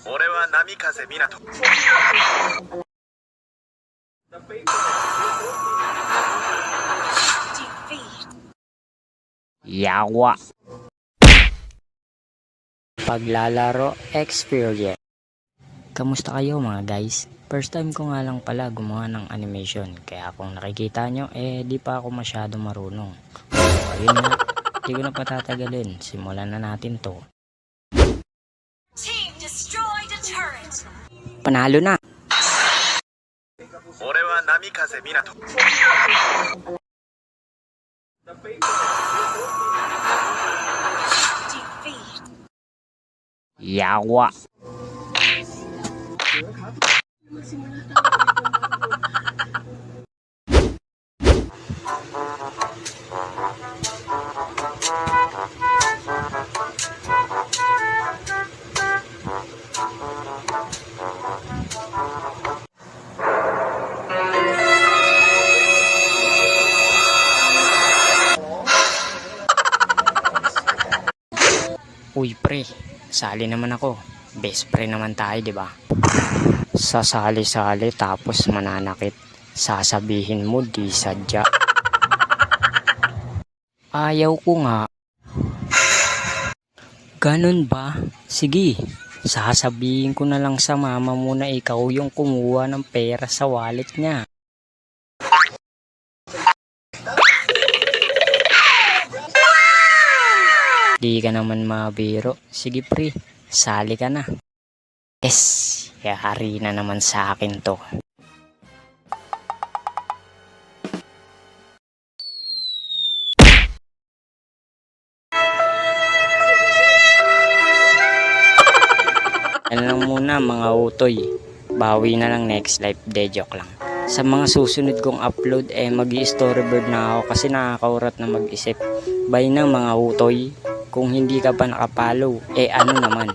俺は波風湊。Yawa. Paglalaro experience. Kamusta kayo mga guys? First time ko nga lang pala gumawa ng animation. Kaya kung nakikita nyo, di pa ako masyado marunong. So ayun na, di ko na patatagalin. Simulan na natin to. Team destroyed a turret. Panalo na! 俺は波風湊。 Defeat. Yawa. Uy pre, sali naman ako. Best friend naman tayo, di ba? Sasali-sali tapos mananakit. Sasabihin mo di sadya. Ayaw ko nga. Ganun ba? Sige, sasabihin ko na lang sa mama mo na ikaw yung kumuha ng pera sa wallet niya. Di ka naman mabiro. Sige pre, sali ka na. Yes, yari na naman sa akin to. Yan lang muna mga utoy. Bawi na lang next live, de joke lang. Sa mga susunod kong upload mag-storyboard na ako kasi nakakaurat na mag-isip. Bye na mga utoy. Kung hindi ka pa nakapollow, ano naman.